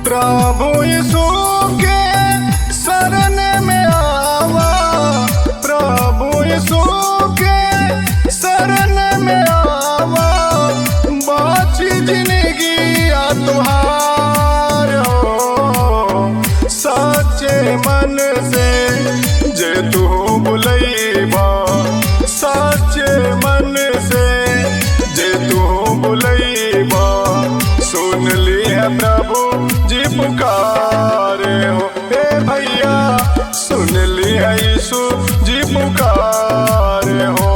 प्रभु यीशु के शरण में आवा, प्रभु यीशु के शरण में आवा, बाची जिंदगी आ तुहार हो। सच्चे मन से जे तू बुलैबा, सच्चे मन से जे तू बुलैबा, सुन ली है प्रभु जी पुकारे हो। हे भैया सुन ली है यीशु जी पुकारे हो।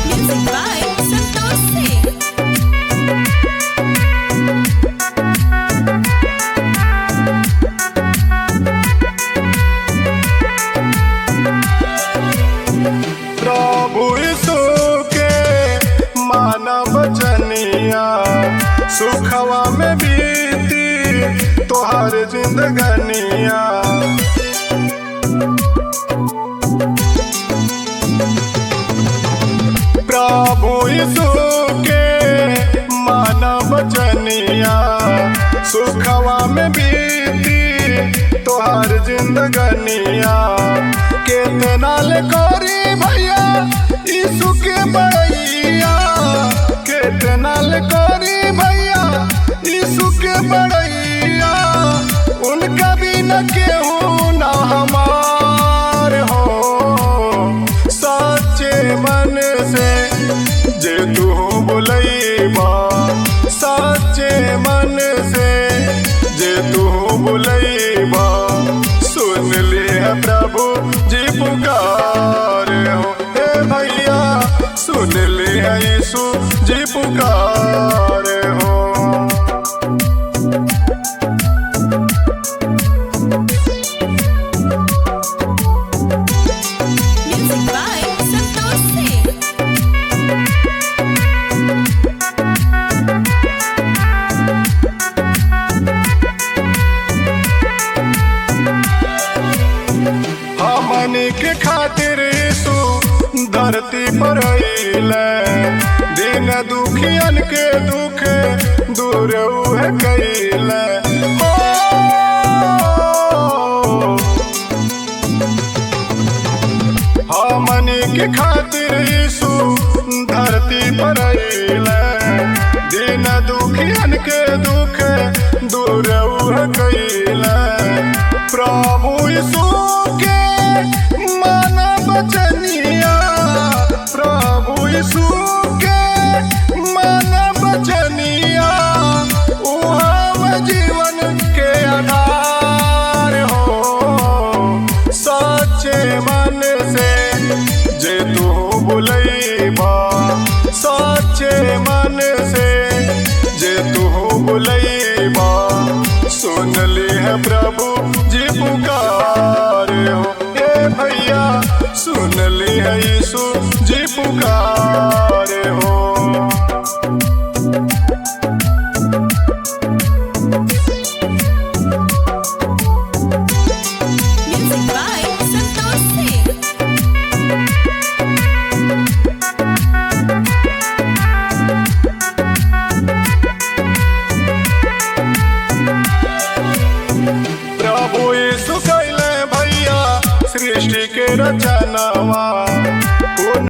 Music by Santosh Singh. प्रभु यीशु के मानव जनिया, सुखवा में बीती तोहार जिंदगनिया। प्रभु यीशु के मानव जनिया, सुखवा में बीती तोहार जिंदगनिया। कितना ले करी भैया यीशु के बड़ैया, कितना ले करी भैया यीशु के बड़ैया। उनका भी न केहू ना हमार हो। सच्चे मन से जे तू बुलैबा, सच्चे मन से जे तू बुलैबा, सुन ले प्रभु जी पुकारे हो। हे भैया सुन ले यीशु जी पुकारे हो। Music by Santosh Singh. हमनी के खातिर यीशु धरती पर अइले, दिन दुखियन के दुख दूर उहे कइले। हमनी के खातिर यीशु धरती पर अइले, दिन दुखियन के दुख दूर उहे कइले। प्रभु यीशु के मानव जनिया, प्रभु यीशु के मानव जनिया, उहाँ जीवन के आधार हो। सच्चे मन से जे तू बुलैबा, सच्चे मन से जे तू बुलैबा, सुन ली है प्रभु जी पुकारे हो। हे भैया सुन ली है यीशु जी पुकारे हो। Music by Santosh Singh. प्रभु यीशु कैले भैया सृष्टि के रचनवा,